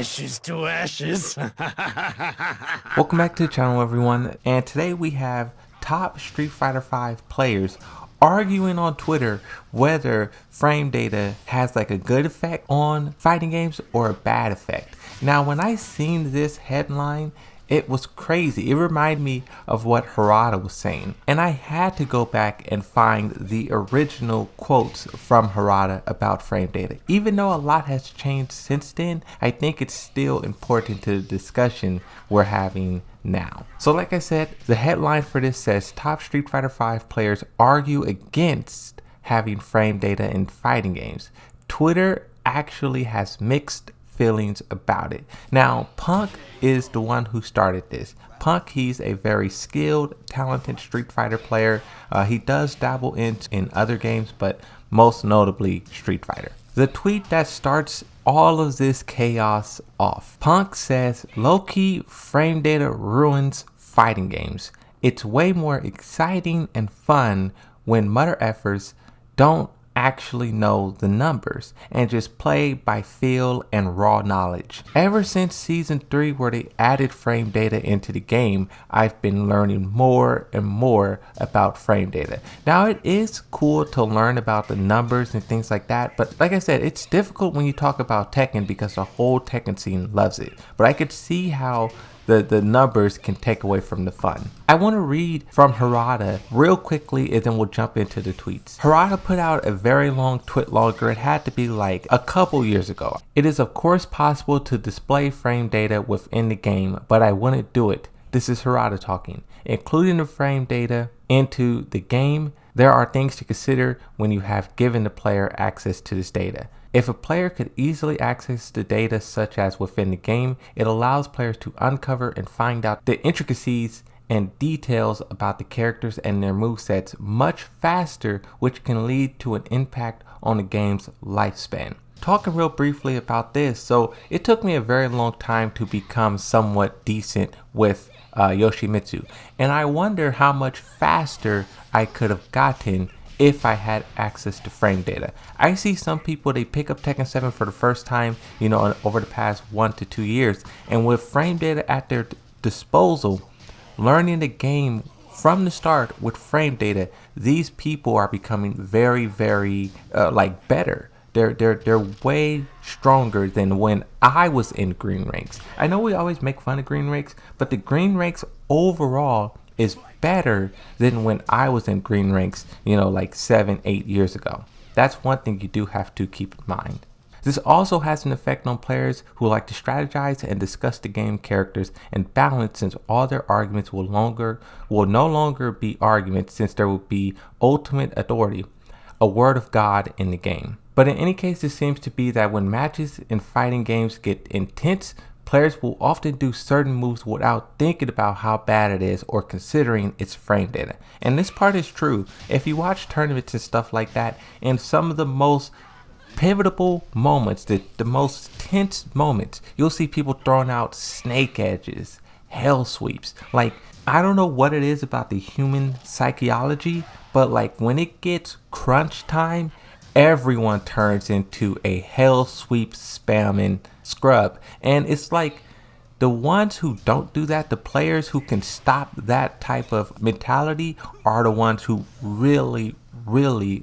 ashes to ashes. Welcome back to the channel, everyone, and today we have top Street Fighter V players arguing on Twitter whether frame data has like a good effect on fighting games or a bad effect. Now, when I seen this headline, it was crazy. It reminded me of what Harada was saying. And I had to go back and find the original quotes from Harada about frame data. Even though a lot has changed since then, I think it's still important to the discussion we're having now. So like I said, the headline for this says top Street Fighter V players argue against having frame data in fighting games. Twitter actually has mixed feelings about it. Now, Punk is the one who started this. Punk, he's a very skilled, talented Street Fighter player. He does dabble in other games, but most notably Street Fighter. The tweet that starts all of this chaos off. Punk says, low-key frame data ruins fighting games. It's way more exciting and fun when mutter effers don't actually know the numbers and just play by feel and raw knowledge. Ever since season 3, where they added frame data into the game, I've been learning more and more about frame data. Now, it is cool to learn about the numbers and things like that, but like I said, it's difficult when you talk about Tekken because the whole Tekken scene loves it. But I could see how the numbers can take away from the fun. I want to read from Harada real quickly and then we'll jump into the tweets. Harada put out a very long tweet logger. It had to be like a couple years ago. It is of course possible to display frame data within the game, but I wouldn't do it. This is Harada talking. Including the frame data into the game, there are things to consider when you have given the player access to this data. If a player could easily access the data such as within the game, it allows players to uncover and find out the intricacies and details about the characters and their movesets much faster, which can lead to an impact on the game's lifespan. Talking real briefly about this, so it took me a very long time to become somewhat decent with Yoshimitsu, and I wonder how much faster I could have gotten if I had access to frame data. I see some people, they pick up Tekken 7 for the first time, over the past 1 to 2 years, and with frame data at their disposal, learning the game from the start with frame data, these people are becoming very, very better. They're way stronger than when I was in green ranks. I know we always make fun of green ranks, but the green ranks overall is better than when I was in green ranks, like 7-8 years ago. That's one thing you do have to keep in mind. This also has an effect on players who like to strategize and discuss the game characters and balance, since all their arguments will no longer be arguments, since there will be ultimate authority, a word of God in the game. But in any case, it seems to be that when matches in fighting games get intense, players will often do certain moves without thinking about how bad it is or considering its frame data. And this part is true. If you watch tournaments and stuff like that, in some of the most pivotal moments, the most tense moments, you'll see people throwing out snake edges, hell sweeps. Like, I don't know what it is about the human psychology, but like when it gets crunch time, everyone turns into a hell sweep spamming scrub. And it's like the ones who don't do that, the players who can stop that type of mentality, are the ones who really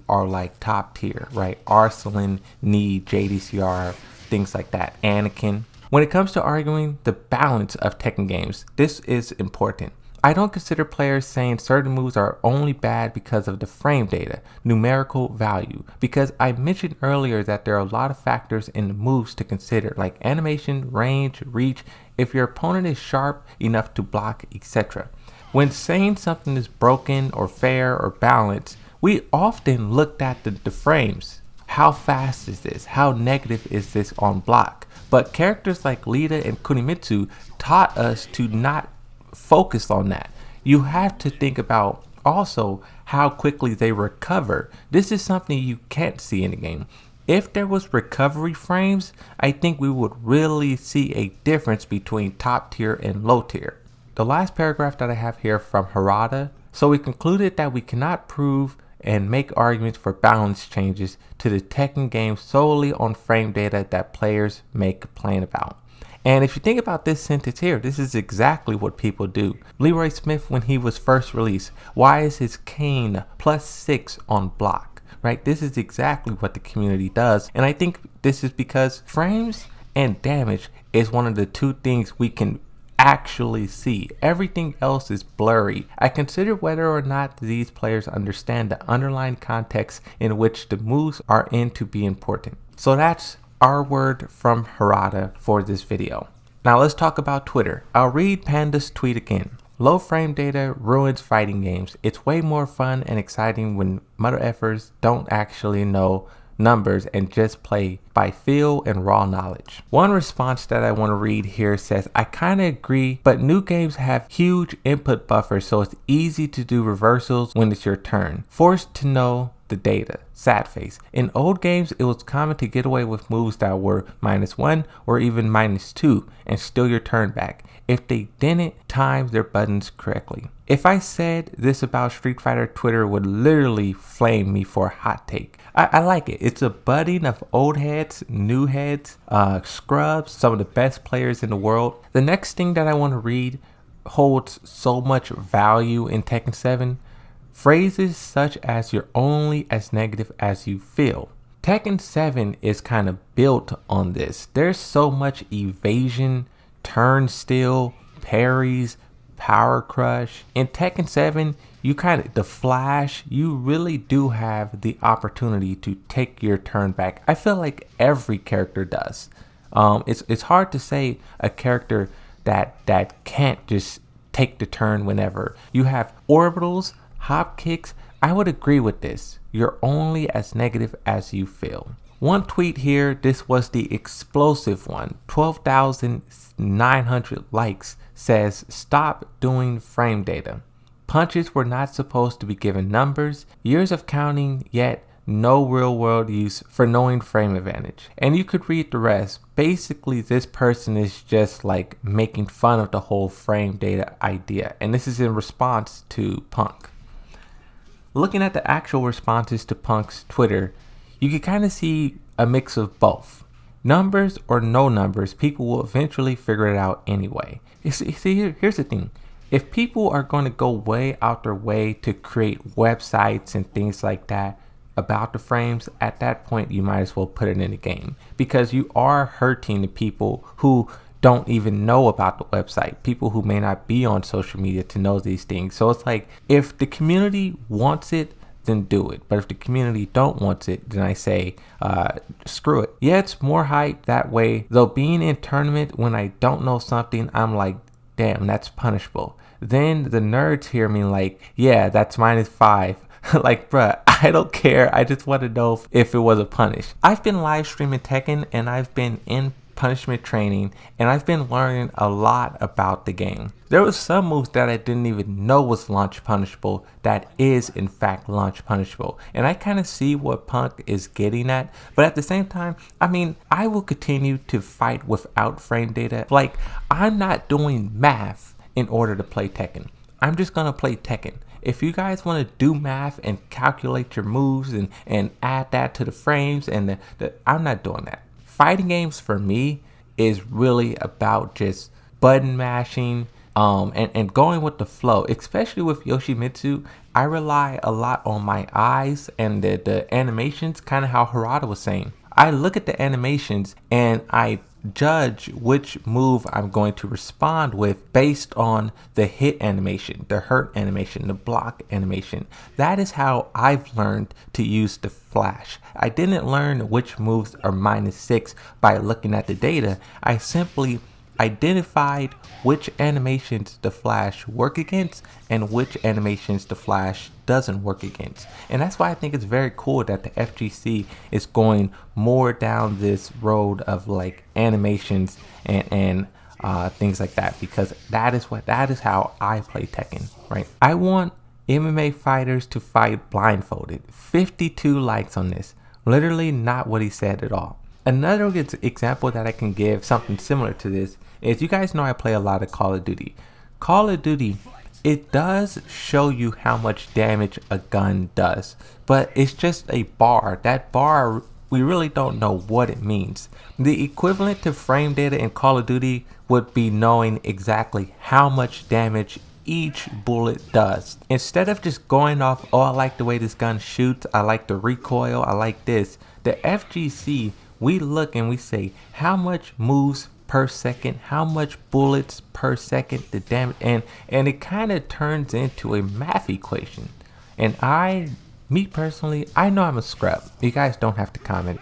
are like top tier, right? Arsalan, Need, JDCR, things like that, Anakin. When it comes to arguing the balance of Tekken games, this is important. I don't consider players saying certain moves are only bad because of the frame data, numerical value, because I mentioned earlier that there are a lot of factors in the moves to consider, like animation, range, reach, if your opponent is sharp enough to block, etc. When saying something is broken or fair or balanced, we often looked at the frames. How fast is this? How negative is this on block? But characters like Lita and Kunimitsu taught us to not focus on that. You have to think about also how quickly they recover. This is something you can't see in the game. If there was recovery frames, I think we would really see a difference between top tier and low tier. The last paragraph that I have here from Harada. So we concluded that we cannot prove and make arguments for balance changes to the Tekken game solely on frame data that players may complain about. And if you think about this sentence here, this is exactly what people do. Leroy Smith, when he was first released, why is his cane +6 on block? Right? This is exactly what the community does. And I think this is because frames and damage is one of the two things we can actually see. Everything else is blurry. I consider whether or not these players understand the underlying context in which the moves are in to be important. So that's our word from Harada for this video. Now let's talk about Twitter. I'll read Panda's tweet again. Low frame data ruins fighting games. It's way more fun and exciting when mother effers don't actually know numbers and just play by feel and raw knowledge. One response that I want to read here says, I kind of agree, but new games have huge input buffers, so it's easy to do reversals when it's your turn. Forced to know the data. Sad face. In old games, it was common to get away with moves that were -1 or even -2 and steal your turn back if they didn't time their buttons correctly. If I said this about Street Fighter, Twitter would literally flame me for a hot take. I like it. It's a budding of old heads, new heads, scrubs, some of the best players in the world. The next thing that I want to read holds so much value in Tekken 7. Phrases such as you're only as negative as you feel. Tekken 7 is kind of built on this. There's so much evasion, turn steal, parries, power crush. In Tekken 7, the flash, you really do have the opportunity to take your turn back. I feel like every character does. It's hard to say a character that can't just take the turn whenever. You have orbitals, hop kicks. I would agree with this. You're only as negative as you feel. One tweet here, this was the explosive one, 12,900 likes, says, stop doing frame data. Punches were not supposed to be given numbers, years of counting, yet no real world use for knowing frame advantage. And you could read the rest. Basically, this person is just like making fun of the whole frame data idea. And this is in response to Punk. Looking at the actual responses to Punk's Twitter, you can kind of see a mix of both. Numbers or no numbers, people will eventually figure it out anyway. Here's the thing. If people are going to go way out their way to create websites and things like that about the frames, at that point you might as well put it in the game, because you are hurting the people who don't even know about the website, people who may not be on social media to know these things. So it's like, if the community wants it, then do it. But if the community don't want it, then I say screw it. Yeah, it's more hype that way, though. Being in tournament when I don't know something, I'm like, damn, that's punishable. Then the nerds hear me like, yeah, that's -5. Like, bruh, I don't care. I just want to know if it was a punish. I've been live streaming Tekken, and I've been in punishment training, and I've been learning a lot about the game. There was some moves that I didn't even know was launch punishable that is in fact launch punishable, and I kind of see what Punk is getting at. But at the same time, I mean, I will continue to fight without frame data. Like, I'm not doing math in order to play Tekken. I'm just gonna play Tekken. If you guys want to do math and calculate your moves and add that to the frames, and I'm not doing that. Fighting games for me is really about just button mashing and going with the flow. Especially with Yoshimitsu, I rely a lot on my eyes and the animations, kind of how Harada was saying. I look at the animations and I judge which move I'm going to respond with based on the hit animation, the hurt animation, the block animation. That is how I've learned to use the flash. I didn't learn which moves are -6 by looking at the data. I simply identified which animations the flash work against and which animations the flash doesn't work against. And that's why I think it's very cool that the FGC is going more down this road of like animations and things like that, because that is how I play Tekken, right? I want MMA fighters to fight blindfolded. 52 likes on this. Literally not what he said at all. Another example that I can give, something similar to this, is you guys know I play a lot of Call of Duty. Call of Duty, it does show you how much damage a gun does, but it's just a bar. That bar we really don't know what it means. The equivalent to frame data in Call of Duty would be knowing exactly how much damage each bullet does. Instead of just going off, oh, I like the way this gun shoots, I like the recoil, I like this. The FGC, we look and we say how much moves per second, how much bullets per second, the damage, and it kind of turns into a math equation. And me personally, I know I'm a scrub. You guys don't have to comment,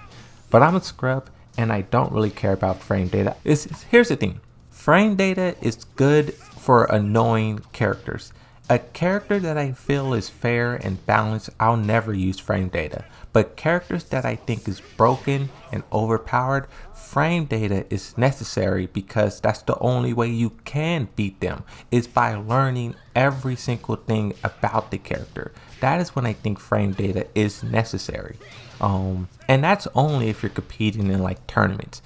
but I'm a scrub and I don't really care about frame data. Here's the thing. Frame data is good for annoying characters. A character that I feel is fair and balanced, I'll never use frame data. But characters that I think is broken and overpowered, frame data is necessary because that's the only way you can beat them, is by learning every single thing about the character. That is when I think frame data is necessary. And that's only if you're competing in like tournaments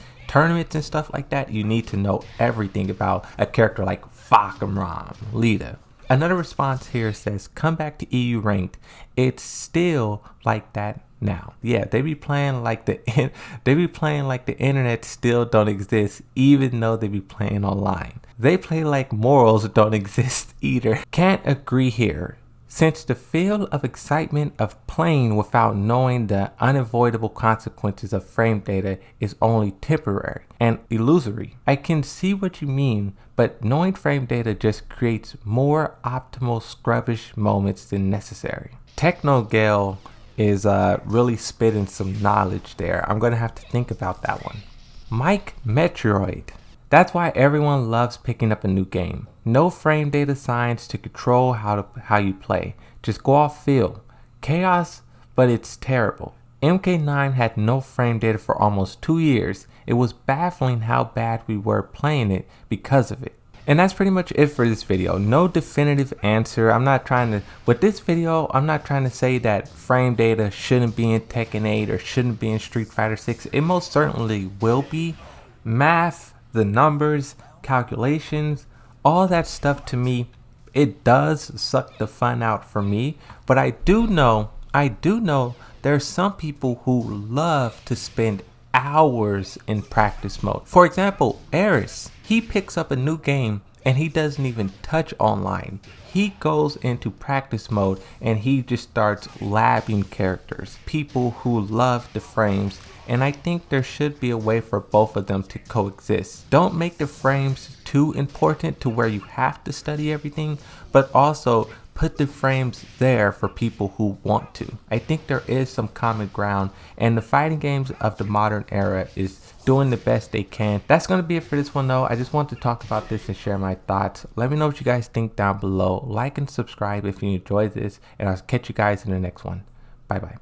and stuff like that. You need to know everything about a character like Fakamram, Lita. Another response here says, come back to EU ranked. It's still like that now. Yeah, they be playing like the internet still don't exist, even though they be playing online. They play like morals don't exist either. Can't agree here. Since the feel of excitement of playing without knowing the unavoidable consequences of frame data is only temporary and illusory. I can see what you mean, but knowing frame data just creates more optimal scrubbish moments than necessary. Technogale is really spitting some knowledge there. I'm gonna have to think about that one. Mike Metroid. That's why everyone loves picking up a new game. No frame data science to control how you play. Just go off feel. Chaos, but it's terrible. MK9 had no frame data for almost 2 years. It was baffling how bad we were playing it because of it. And that's pretty much it for this video. No definitive answer. With this video, I'm not trying to say that frame data shouldn't be in Tekken 8 or shouldn't be in Street Fighter 6. It most certainly will be. Math, the numbers, calculations, all that stuff, to me, it does suck the fun out for me. But I do know there are some people who love to spend hours in practice mode. For example, Eris, he picks up a new game and he doesn't even touch online. He goes into practice mode and he just starts labbing characters. People who love the frames, and I think there should be a way for both of them to coexist. Don't make the frames too important to where you have to study everything, but also put the frames there for people who want to. I think there is some common ground, and the fighting games of the modern era is doing the best they can. That's going to be it for this one though. I just want to talk about this and share my thoughts. Let me know what you guys think down below. Like and subscribe if you enjoyed this, and I'll catch you guys in the next one. Bye bye.